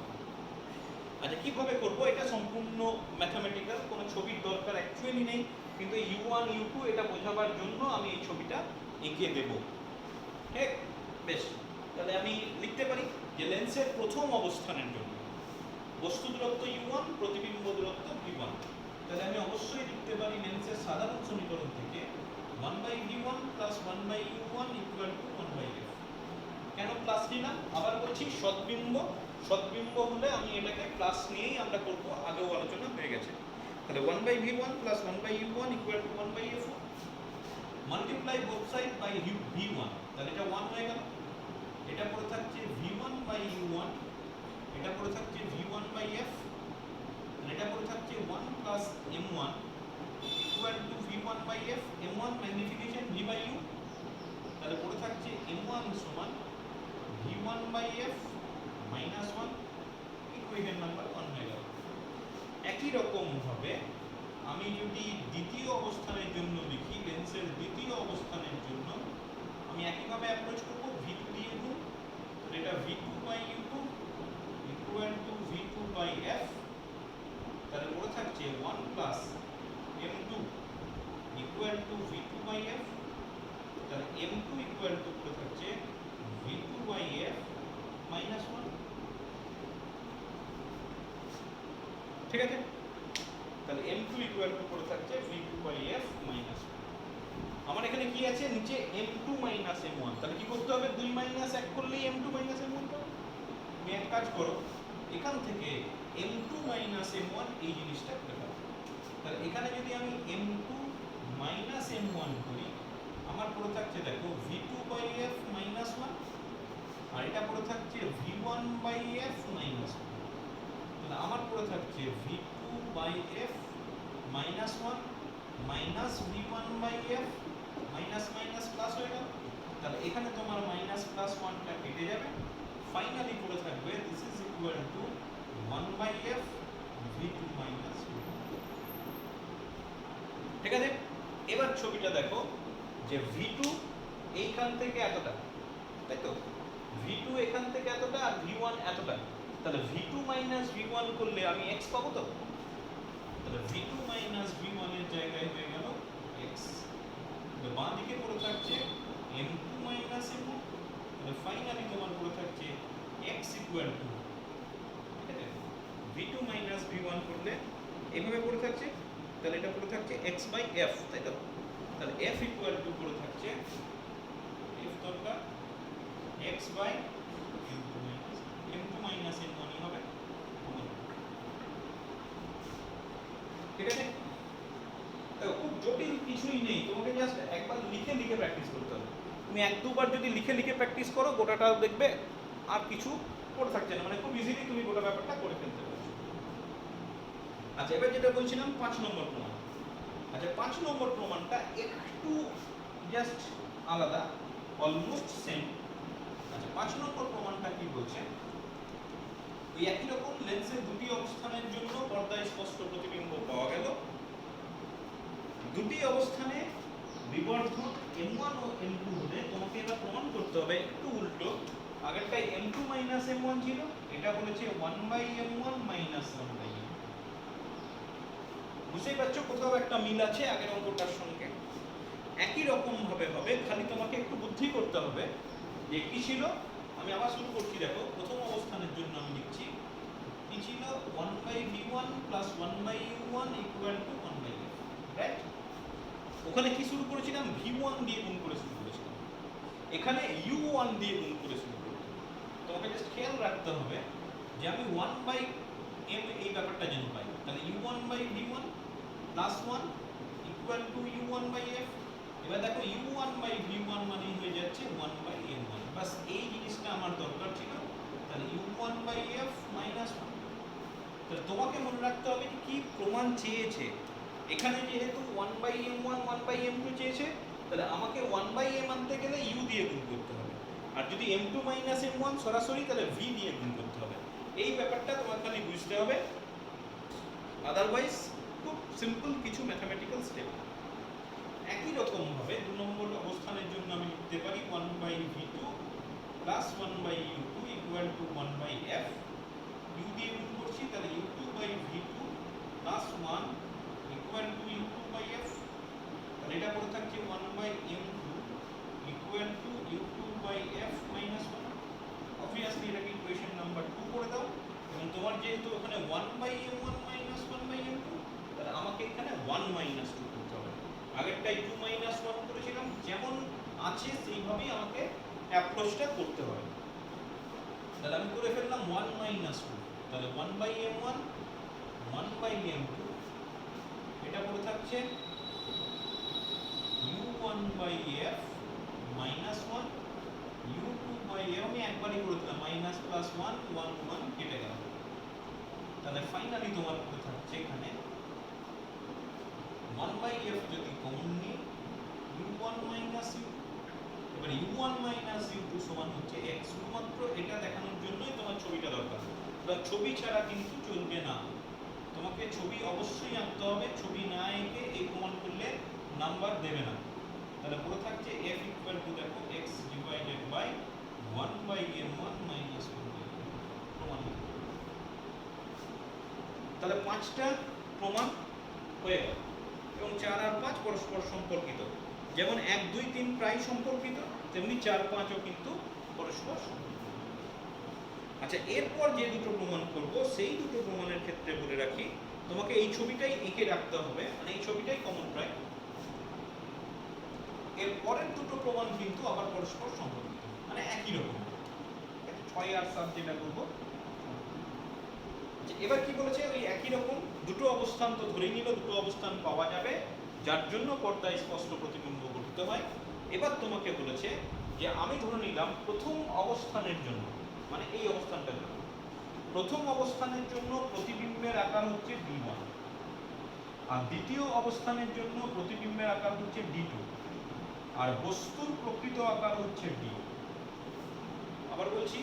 আচ্ছা কিভাবে করব? এটা সম্পূর্ণ ম্যাথমেটিক্যাল, কোনো ছবির দরকার অ্যাকচুয়ালি নেই, কিন্তু u1 u2 এটা বোঝাবার জন্য আমি এই ছবিটা এঁকে দেব। ঠিক, বেশ। তাহলে আমি লিখতে পারি যে লেন্সের প্রথম অবস্থানের জন্য বস্তু দূরত্ব u1, প্রতিবিম্ব দূরত্ব v1। তাহলে আমি অবশ্যই লিখতে পারি লেন্সের সাধারণ সমীকরণ থেকে 1/v1 + 1/u1 = 1/f। কেন প্লাস নিলাম? আবার বলছি সদ্বিম্ব, সদ্বিম্ব হলে আমি এটাকে প্লাস নিয়েই আমরা করব, আগেও আলোচনা হয়ে গেছে। তাহলে 1/v1 + 1/u1 = 1/f, multiply both side by v1, তাহলে এটা 1 হয়ে গেল। এটা পড়ে থাকছে v1/u1, এটা পড়ে থাকছে v1/f, এটা পড়ে থাকছে 1 + m1 = v1/f, m1 magnification v/u, তাহলে পড়ে থাকছে m1 সমান v1/f মাইনাস 1, ইকুয়েশন নাম্বার 1 হয়ে গেল। একই রকম ভাবে আমি যদি দ্বিতীয় অবস্থানের জন্য লিখি, লেন্সের দ্বিতীয় অবস্থানের জন্য আমি একইভাবে অ্যাপ্রোচ করব, v2 দিয়ে গুণ, তাহলে এটা v2/u2 = v2/f, তাহলে পড়ে থাকছে 1 + m2 = v2/f, তাহলে m2 পড়ে থাকছে v2/f মাইনাস 1। ঠিক আছে? তাহলে m2 পড়ে থাকছে v2/f মাইনাস 1। আমার এখানে কি আছে? নিচে m2 মাইনাস m1, তাহলে কি করতে হবে? 2 - 1 করলেই m2 মাইনাস m1 পাবো। তুমি এক কাজ করো, এখান থেকে m2 মাইনাস m1 এই জিনিসটা করে ফেলো। তাহলে এখানে যদি আমি m2 মাইনাস m1 করি, আমার পড়ে থাকছে দেখো v2/f মাইনাস 1, আর এটা পড়ে থাকছে v1/f মাইনাস 1। তাহলে আমার পড়ে থাকছে v2/f minus 1 minus v1/f, minus minus plus হয়ে গেল। তাহলে এখানে তোমার মাইনাস প্লাস 1টা কেটে যাবে, ফাইনালি পড়ে থাকবে this is equal to 1/f v2 minus v1। ঠিক আছে? এবার ছবিটা দেখো যে v2 এইখান থেকে এতটা, তাই তো? v2 এখান থেকে এতটা আর v1 এতটা, তাহলে v2 মাইনাস v1 করলে আমি x পাবো তো? তাহলে v2 মাইনাস v1 এর জায়গায় হয়ে গেল x। তো বাঁ দিকে পড়ে থাকছে m2 মাইনাস m1, তাহলে ফাইনালি তোমার পড়ে থাকছে x ইকুয়াল টু, ঠিক আছে, v2 মাইনাস v1 করলে এইভাবে পড়ে থাকছে, তাহলে এটা পড়ে থাকছে x/f, তাই তো? তাহলে f ইকুয়াল টু পড়ে থাকছে, f দরকার x/m2 মাইনাস m1 হবে। ঠিক আছে? দেখো খুব জটিল কিছুই নেই, তোমাকে জাস্ট একবার লিখে লিখে প্র্যাকটিস করতে হবে। তুমি এক দুবার যদি লিখে লিখে প্র্যাকটিস করো, গোটাটা দেখবে আর কিছু পড়ে থাকছে না, মানে খুব ইজিলি তুমি গোটা ব্যাপারটা করে ফেলতে পারছো। আচ্ছা এবার যেটা বলছিলাম 5 নম্বর প্রমাণ। আচ্ছা 5 নম্বর প্রমাণটা একটু জাস্ট আলাদা, অলমোস্ট সেম। আচ্ছা 5 নম্বর প্রমাণটা কি বলছে? ওই একই রকম লেন্সের দুটি অবস্থানের জন্য পর্দায় স্পষ্ট প্রতিবিম্ব পাওয়া গেল। দুটি অবস্থানে বিবর্ধন m1 ও m2 হলে তোমাকে এটা প্রমাণ করতে হবে একটু উল্টো। আগেরটাই m2 মাইনাস m1 ছিল, এটা বলেছে 1/m1 মাইনাস 1/m2। বুঝতেই পারছো কোথাও একটা মিল আছে আগের অঙ্কটার সঙ্গে। একই রকম ভাবে হবে, খালি তোমাকে একটু বুদ্ধি করতে হবে যে কি ছিল। আমি আবার শুরু করছি, দেখো প্রথম অবস্থানের জন্য আমি লিখছি কি ছিল 1/v1 plus 1/u1 equal to 1/f, right? ওখানে কি শুরু করেছিলাম, v1 দিয়ে গুণ করে শুরু করেছিলাম, এখানে u1 দিয়ে গুণ করে শুরু করেছি। তোমাকে জাস্ট খেয়াল রাখতে হবে যে আমি 1/m এই ব্যাপারটা যেন পাই, তাহলে u1/v1 plus 1 equal to u1/f। এবার দেখো u1/v1 মানে হয়ে যাচ্ছে 1/m1, বাস এই জিনিসটা আমার দরকার ছিল। তাহলে u1/f মাইনাস 1। তাহলে তোমাকে মনে রাখতে হবে যে কি প্রমাণ চেয়েছে। এখানে যেহেতু 1/m1 1/m2 চেয়েছে, তাহলে আমাকে 1/m আনতে গেলে u দিয়ে গুণ করতে হবে, আর যদি m2 মাইনাস m1 সরাসরি, তাহলে v দিয়ে গুণ করতে হবে। এই ব্যাপারটা তোমাকে খালি বুঝতে হবে, আদারওয়াইজ খুব সিম্পল কিছু ম্যাথমেটিক্যাল স্টেপ। একই রকম ভাবে 2 নম্বর অবস্থানের জন্য আমি লিখতে পারি 1/v2 plus 1/u2 equal to 1/f। u দিয়ে গুণ করছি, তাহলে u2/v2 plus 1 equal to u2/f। তাহলে এটা পড়ে থাকছে 1/m2 equal to u2/f minus 1। Obviously এটাকে ইকুয়েশন নাম্বার 2 করে দাও, এবং তোমার যেহেতু ওখানে 1/m1 মাইনাস 1/m2, তাহলে আমাকে এখানে 1 মাইনাস 2 করতে হবে। আগেরটাই 2 মাইনাস 1 করেছিলাম, যেমন আছে সেইভাবেই আমাকে অ্যাপ্রোচটা করতে হবে। তাহলে আমি করে ফেললাম 1 মাইনাস 2, তাহলে 1/m1 1/m2, এটা পড়ে থাকছে u1/f মাইনাস 1 u2/f। আমি একবারই করেছিলাম মাইনাস প্লাস 1 1 1 কেটে গেল। তাহলে ফাইনালি তোমার পড়ে থাকছে এখানে 1/f যদি কমন নিই u1 মাইনাস u। এবার u1 মাইনাস u2 সমান হচ্ছে x। শুধুমাত্র এটা দেখানোর জন্যই তোমার ছবিটা দরকার, বা ছবি ছাড়া কিন্তু চলবে না। তোমাকে ছবি অবশ্যই আঁকতে হবে, ছবি না এঁকে এই প্রমাণ করলে নাম্বার দেবে না। তাহলে পুরো থাকছে f ইকুয়াল টু দেখো x divided by 1/m1 minus 1/m2 প্রমাণ। তাহলে 5টা প্রমাণ হয়ে গেল, এবং 4 আর 5 পরস্পর সম্পর্কিত। যেমন 1 2 3 প্রায় সম্পর্কিত, তেমনি 4 5 ও কিন্তু পরস্পর সম্পর্কিত। আচ্ছা, এরপর যে দুটো প্রমাণ করব সেই দুটো প্রমাণের ক্ষেত্রে বলে রাখি তোমাকে এই ছবিটাই এঁকে রাখতে হবে, মানে এই ছবিটাই কমন প্রায়। এর পরের দুটো প্রমাণ কিন্তু আবার পরস্পর সম্পর্কিত, মানে একই রকম। 6 আর 7 যেটা করব। এবার কি বলেছে, ওই একই রকম দুটো অবস্থান তো ধরেই নিল, দুটো অবস্থান পাওয়া যাবে, যার জন্য পর্দায় স্পষ্ট প্রতিবিম্ব গঠিত হয়। এবার তোমাকে বলেছে যে আমি ধরে নিলাম প্রথম অবস্থানের জন্য, মানে এই অবস্থানটার জন্য, প্রথম অবস্থানের জন্য প্রতিবিম্বের আকার হচ্ছে d1, আর দ্বিতীয় অবস্থানের জন্য প্রতিবিম্বের আকার হচ্ছে d2, আর বস্তুর প্রকৃত আকার হচ্ছে d। আবার বলছি,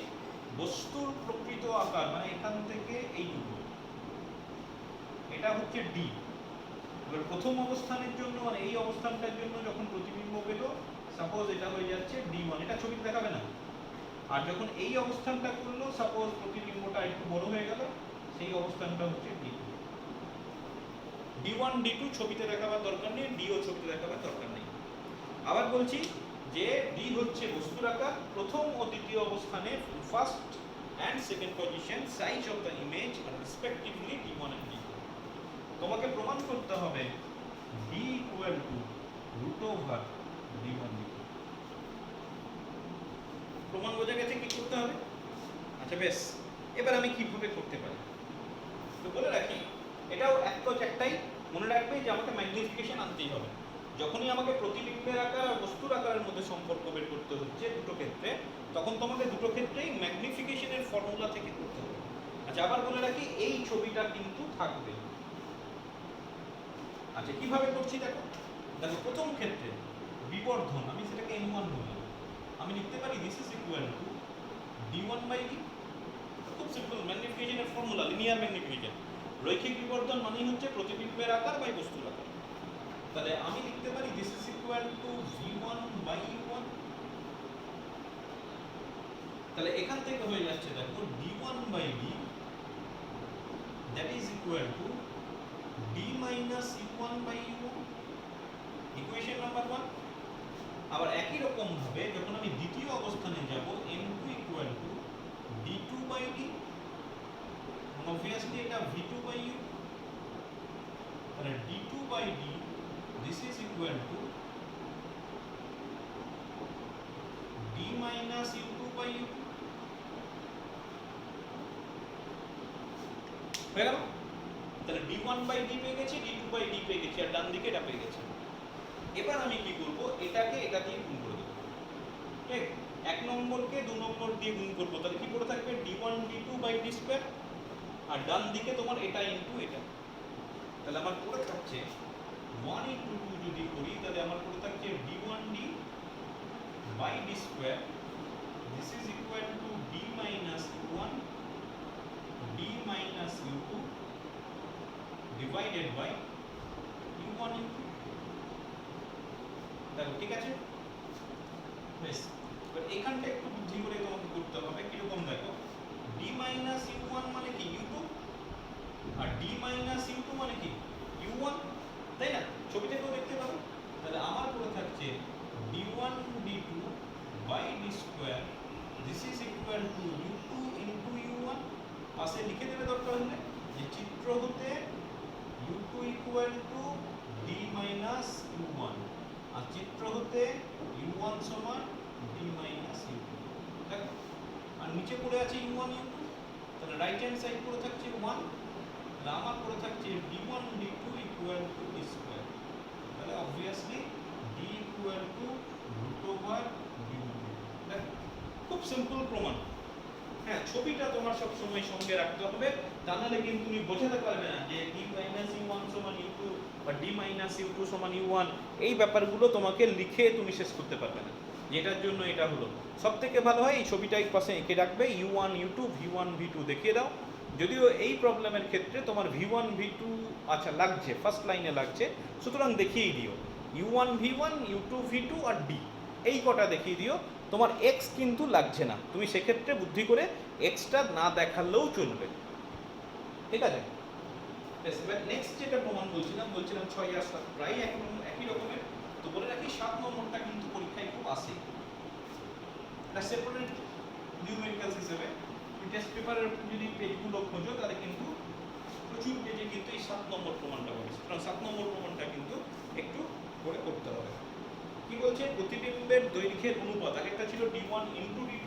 বস্তুর প্রকৃত আকার মানে এখান থেকে এইটুকু, এটা হচ্ছে d। এবার প্রথম অবস্থানের জন্য মানে এই অবস্থানটার জন্য যখন প্রতিবিম্ব পেল, সাপোজ এটা হয়ে যাচ্ছে d1, এটা ছবিতে দেখাবে না। আর যখন এই অবস্থানটা করলো, সাপোজ প্রতিবিম্বটা একটু বড় হয়ে গেল, সেই অবস্থানটা হচ্ছে d2। d1 d2 ছবিতে দেখাবার দরকার নেই, d ও ছবিতে দেখাবার দরকার নেই। আবার বলছি যে d হচ্ছে বস্তুর আকার, প্রথম ও দ্বিতীয় অবস্থানে first and second position size of the image are respectively d1 and d2। তোমাকে প্রমাণ করতে হবে d equal to root over d1 d2। প্রমাণ বোঝা গেছে কি করতে হবে? আচ্ছা বেশ, এবার আমি কিভাবে করতে পারি তো বলে রাখি। এটাও একটাই মনে রাখবে যে আমাকে ম্যাগনিফিকেশন আনতেই হবে। যখনই আমাকে প্রতিবিম্বের আকার আর বস্তুর আকারের মধ্যে সম্পর্ক বের করতে হচ্ছে দুটো ক্ষেত্রে, তখন তোমাকে দুটো ক্ষেত্রেই ম্যাগনিফিকেশনের ফর্মুলা থেকে করতে হবে। আচ্ছা, আবার বলে রাখি এই ছবিটা কিন্তু থাকবে। আচ্ছা, কিভাবে করছি দেখো। দেখো প্রথম ক্ষেত্রে বিবর্ধন, আমি সেটাকে m1 বললাম, আমি লিখতে পারি this is equal two d1/d। খুব সিম্পল ম্যাগনিফিকেশনের ফর্মুলা, লিনিয়ার ম্যাগনিফিকেশন। রৈখিক বিবর্ধন মানে হচ্ছে প্রতিবিম্বের আকার বাই বস্তুর আকার। তাহলে আমি লিখতে পারি this is equal to v1 by u1। তাহলে এখান থেকে হয়ে যাচ্ছে দেখো d1 by d that is equal to d minus u1 by u1, equation number 1। আবার একই রকম ভাবে যখন আমি দ্বিতীয় অবস্থানে যাব m2 equal to d2 by d, obviously এটা v2 বাই u, তাহলে d2 by d this is equal to d minus u2 by u2 হয়ে গেল। তাহলে d1 by d পেয়ে গেছি, d2 by d পেয়ে গেছি, আর ডান দিকে এটা পেয়ে গেছি। এবার আমি কি করব, এটাকে এটা দিয়ে গুণ করে দেব। ঠিক, এক নম্বরকে দু নম্বর দিয়ে গুণ করব, তাহলে কি পড়ে থাকবে d1 d2 by d square, আর ডান দিকে তোমার এটা ইনটু এটা। তাহলে আমার পড়ে থাকছে 1 into 2 যদি করি তাহলে আমার পড়ে থাকছে d1d by d square, this is equal to d minus u1 d minus u2 divided by u1 u2। দেখো ঠিক আছে, বেশ। এবার এখানটা একটু বুদ্ধি করে তোমাকে করতে হবে। কিরকম দেখো, d minus u1 মানে কি u2, আর d minus u2 মানে কি u1, তাই না? ছবিতে কেউ দেখতে পাবে। তাহলে আমার পড়ে থাকছে d1 d2 by d square, this is equal to u2 into u1। পাশে লিখে দেবে দরকার হলে যে চিত্র হতে u2 equal to d minus u1, আর চিত্র হতে u1 সমান d minus u2। দেখো, আর নিচে পড়ে আছে u1 u2, তাহলে রাইট হ্যান্ড সাইড পড়ে থাকছে 1, তাহলে আমার পড়ে থাকছে d1 d2 equal to d square। তাহলে obviously d equal to root over d1। দেখো, খুব সিম্পল প্রমাণ। হ্যাঁ, ছবিটা তোমার সব সময় সঙ্গে রাখতে হবে, তা নাহলে কিন্তু তুমি বোঝাতে পারবে না যে d minus u1 সমান u2 বা d minus u2 সমান u1। এই ব্যাপারগুলো তোমাকে লিখে তুমি শেষ করতে পারবে না, যেটার জন্য এটা হলো সবথেকে ভালো হয় এই ছবিটা এক পাশে এঁকে রাখবে, u1 u2 v1 v2 দেখিয়ে দাও। যদিও এই প্রবলেমের ক্ষেত্রে তোমার v1 v2 আচ্ছা লাগছে, ফার্স্ট লাইনে লাগছে, সুতরাং দেখিয়েই দিও u1 v1 u2 v2 আর d, এই কটা দেখিয়ে দিও। তোমার x কিন্তু লাগছে না, তুমি সেক্ষেত্রে বুদ্ধি করে xটা না দেখালেও চলবে। ঠিক আছে, বেশ। এবার নেক্সট যেটা প্রমাণ বলছিলাম 6 আর 7 প্রায় একই রকমের। তো বলে রাখি 7 নম্বরটা কিন্তু পরীক্ষায় খুব আসে, এটা সেপারেট নিউমেরিক্যালস হিসেবে। টেস্ট পেপারের যদি পেজগুলো খোঁজো তাহলে কিন্তু প্রচুর পেজে কিন্তু এই 7 নম্বর প্রমাণটা পাবে। সুতরাং 7 নম্বর প্রমাণটা কিন্তু একটু করে করতে হবে। কি বলছে, প্রতিবিম্বের দৈর্ঘ্যের অনুপাত, আগেরটা ছিল d1 into d2,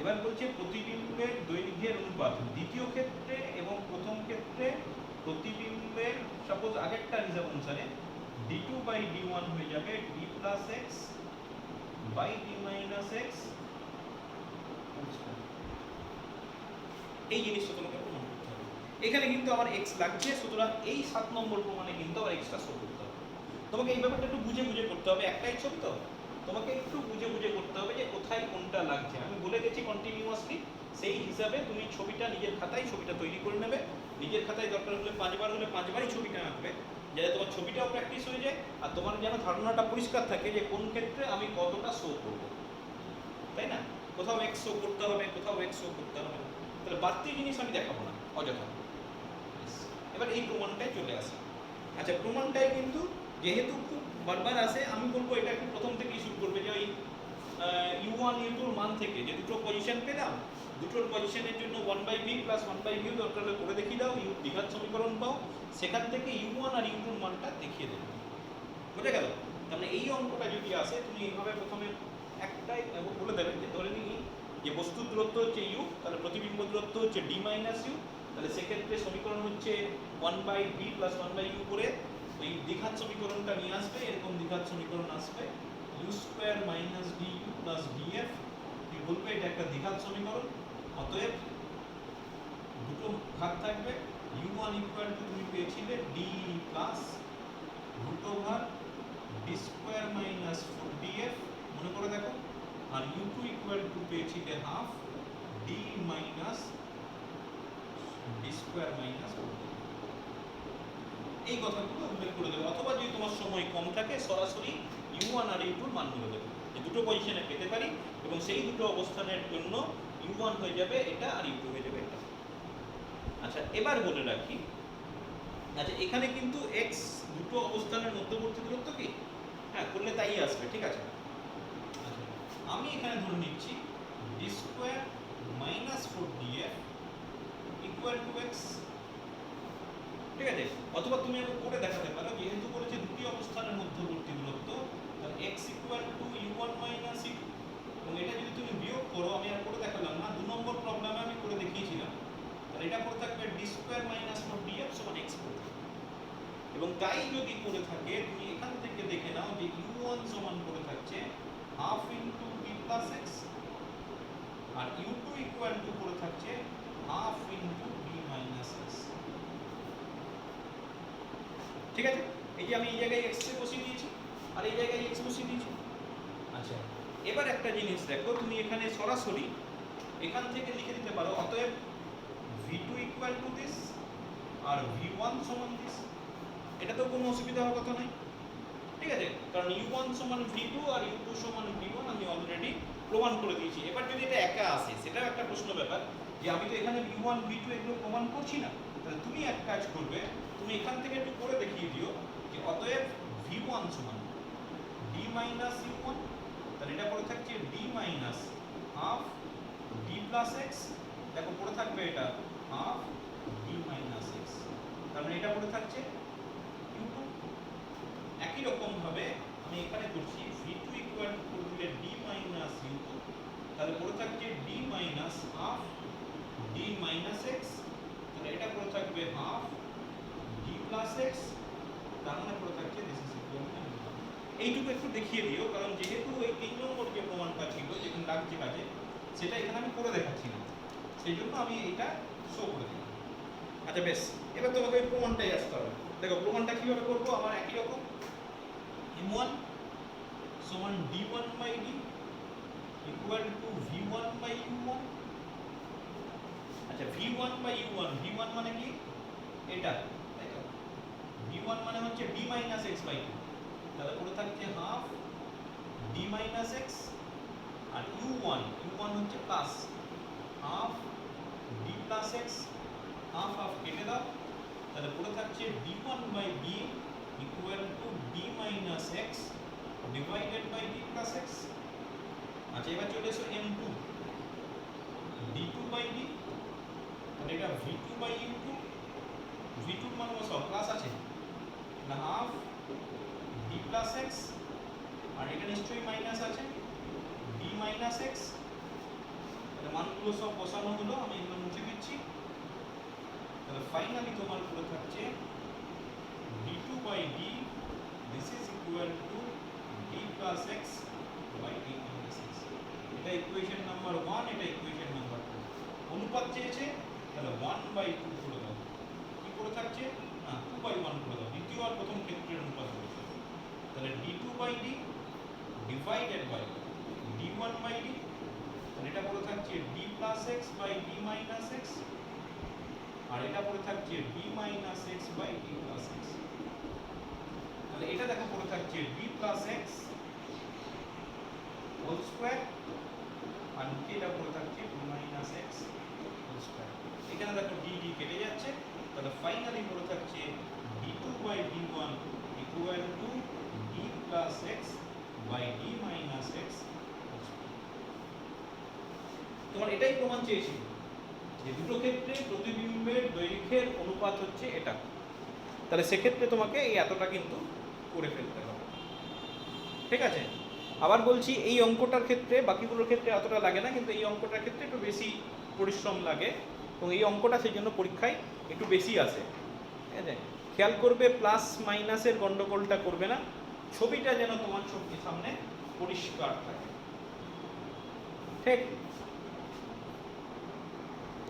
এবার বলছে প্রতিবিম্বের দৈর্ঘ্যের অনুপাত দ্বিতীয় ক্ষেত্রে এবং প্রথম ক্ষেত্রে প্রতিবিম্বের, সাপোজ আগেরটা হিসাব অনুসারে d2 by d1 হয়ে যাবে d plus x by d minus x। এই জিনিসটা তোমাকে প্রমাণ করতে হবে। এখানে কিন্তু আমার x লাগছে, সুতরাং এই 7 নম্বর প্রমাণে কিন্তু আবার এক্সট্রা শো করতে হবে। তোমাকে এই ব্যাপারটা একটু বুঝে বুঝে করতে হবে, একটাই ছবি তো, তোমাকে একটু বুঝে বুঝে করতে হবে যে কোথায় কোনটা লাগছে। আমি বলে গেছি কন্টিনিউয়াসলি, সেই হিসাবে তুমি ছবিটা নিজের খাতায় ছবিটা তৈরি করে নেবে। নিজের খাতায় দরকার হলে 5 বার হলে 5 বারই ছবিটা আঁকবে, যাতে তোমার ছবিটাও প্র্যাকটিস হয়ে যায়, আর তোমার যেন ধারণাটা পরিষ্কার থাকে যে কোন ক্ষেত্রে আমি কতটা শো করব, তাই না? কোথাও x শো করতে হবে, কোথাও x শো করতে হবে না। তাহলে বাড়তি জিনিস আমি দেখাবো না অযথা। এবার এই প্রমাণটাই চলে আসে। আচ্ছা, প্রমাণটাই কিন্তু যেহেতু খুব বারবার আসে, আমি বলবো এটা একটু প্রথম থেকেই শুরু করবে, যে ওই u1 u2 এর মান থেকে যে দুটো পজিশন পেলাম, দুটোর পজিশনের জন্য 1/v প্লাস 1/v দরকার হলে করে দেখিয়ে দাও, দ্বিঘাত সমীকরণ পাও, সেখান থেকে u1 আর u2 এর মানটা দেখিয়ে দেবে। বুঝে গেল? তাহলে এই অঙ্কটা যদি আসে, তুমি এইভাবে প্রথমে একটাই বলে দেবে যে ধরে নিই যে বস্তুর দূরত্ব হচ্ছে u, তাহলে প্রতিবিম্ব দূরত্ব হচ্ছে d minus u, তাহলে সেক্ষেত্রে সমীকরণ হচ্ছে 1/v প্লাস 1/u করে ওই দ্বিঘাত সমীকরণটা নিয়ে আসবে। এরকম দ্বিঘাত সমীকরণ আসবে u square minus du plus df। তুমি বলবে এটা একটা দ্বিঘাত সমীকরণ, অতএব দুটো ঘাত থাকবে। u1 ইকুয়াল টু তুমি পেয়েছিলে d plus root over d square minus 4df, মনে করে দেখো। আর u2 ইকুয়াল টু পেয়েছিলে half d minus d square minus 4df। এই কথাগুলো উল্লেখ করে দেবে, অথবা যদি তোমার সময় কম থাকে সরাসরি u1 আর u2 এর মানগুলো দেবে, যে দুটো পজিশনে পেতে পারি এবং সেই দুটো অবস্থানের জন্য u1 হয়ে যাবে এটা আর u2 হয়ে যাবে এটা। আচ্ছা এবার বলে রাখি, আচ্ছা এখানে কিন্তু x দুটো অবস্থানের মধ্যবর্তী দূরত্ব কি? হ্যাঁ করলে তাই আসবে, ঠিক আছে। আচ্ছা আমি এখানে ধরে নিচ্ছি d square minus 4df equal to x, ঠিক আছে। অথবা তুমি আবার করে দেখাতে পারো, যেহেতু বলেছে দুটি অবস্থানের মধ্যবর্তী দূরত্ব, তাহলে x equal to u1 minus u2, এবং এটা যদি তুমি বিয়োগ করো, আমি আর করে দেখালাম না, 2 নম্বর প্রবলেমে আমি করে দেখিয়েছিলাম, তাহলে এটা করে থাকবে d স্কয়ার মাইনাস 4df সমান x করে থাকবে। এবং তাই যদি করে থাকে তুমি এখান থেকে দেখে নাও যে u1 সমান করে থাকছে half into d plus x, আর u2 ইকুয়াল টু করে থাকছে half into d minus x, ঠিক আছে। এই যে আমি এই জায়গায় x এ বসিয়ে দিয়েছি আর এই জায়গায় x বসিয়ে দিয়েছি। আচ্ছা এবার একটা জিনিস দেখো, তুমি এখানে সরাসরি এখান থেকে লিখে দিতে পারো, অতএব v2 equal to this R v1 সমান দিস, এটা তো কোনো অসুবিধা হওয়ার কথা নয়, ঠিক আছে, কারণ u1 সমান v2 আর u2 সমান v1 আমি অলরেডি প্রমাণ করে দিয়েছি। এবার যদি এটা একা আসে সেটাও একটা প্রশ্ন ব্যাপার, যে আমি তো এখানে v1 v2 এগুলো প্রমাণ করছি না, তাহলে তুমি এক কাজ করবে, তুমি এখান থেকে একটু করে দেখিয়ে দিও যে অতএব v1 সমান d মাইনাস u1, তাহলে এটা পড়ে থাকছে d minus half d plus x, দেখো পড়ে থাকবে এটা হাফ d মাইনাস x, তার মানে এটা পড়ে থাকছে u2। একই রকম ভাবে আমি এখানে করছি v2 ইকুয়াল টু করে দিলে d মাইনাস u2, তাহলে পড়ে থাকছে d minus half d minus x, তাহলে এটা পড়ে থাকবে হাফ d প্লাস x, তার মানে পড়ে থাকছে দিস ইজ ইকুয়াল টু। এইটুকু একটু দেখিয়ে দিও, কারণ যেহেতু এই 3 নম্বর যে প্রমাণটা ছিল যেখানে লাগছে কাজে, সেটা এখানে আমি করে দেখাচ্ছি না, সেই জন্য আমি এটা শো করে দিলাম। আচ্ছা বেশ, এবার তোমাকে এই প্রমাণটাই আসতে হবে। দেখো প্রমাণটা কিভাবে করবো, আমার একই রকম m1 সমান d1 by d equal to v1 by u1। আচ্ছা v1 বাই u1, v1 মানে কি এটা, তাই তো, v1 মানে হচ্ছে d মাইনাস x বাই 2, তাহলে পুরো থাকছে হাফ d মাইনাস x, আর u1 হচ্ছে plus half d plus x, half half কেটে দাও, তাহলে পুরো থাকছে d1 by d equal to d minus x divided by d plus x। আচ্ছা এবার চলে এসো m2, d2 বাই d, তাহলে এটা v2 বাই u2, v2 মানে সব প্লাস আছে না হাফ d প্লাস x, আর এটা নিশ্চয়ই মাইনাস আছে d মাইনাস x, তাহলে মানগুলো সব বসানো হলো, আমি এগুলো মুছে দিচ্ছি, তাহলে ফাইনালি তোমার পুরো থাকছে d2 by d this is equal to d plus x by d minus x। এটা ইকুয়েশন নাম্বার 1, এটা ইকুয়েশন নাম্বার 2। অনুপাত চেয়েছে, তাহলে 1 বাই 2 করে দাও, কি করে থাকছে না 2 বাই 1 করে দাও, দ্বিতীয় আর প্রথম ক্ষেত্রের অনুপাত হয়েছে, তাহলে d2 by d divided by d1 by d, তাহলে এটা পড়ে থাকছে d plus x by d minus x, আর এটা পড়ে থাকছে d minus x by d plus x, তাহলে এটা দেখো পড়ে থাকছে d plus x whole square, আর নিচে এটা পড়ে থাকছে d minus x whole square. এখানে দেখো d d কেটে যাচ্ছে, তাহলে ফাইনালি পড়ে থাকছে d2 by d1 equal to d plus x by d minus x। তোমার এটাই প্রমাণ চেয়েছিল যে দুটো ক্ষেত্রে প্রতিবিম্বের দৈর্ঘ্যের অনুপাত হচ্ছে এটা, তাহলে সেক্ষেত্রে তোমাকে এই এতটা কিন্তু করে ফেলতে হবে, ঠিক আছে। আবার বলছি এই অঙ্কটার ক্ষেত্রে বাকিগুলোর ক্ষেত্রে এতটা লাগে না, কিন্তু এই অঙ্কটার ক্ষেত্রে একটু বেশি পরিশ্রম লাগে, এবং এই অঙ্কটা সেই জন্য পরীক্ষায় একটু বেশি আসে, ঠিক আছে। খেয়াল করবে প্লাস মাইনাসের গন্ডগোলটা করবে না, ছবিটা যেন তোমার চোখের সামনে পরিষ্কার থাকে, ঠিক।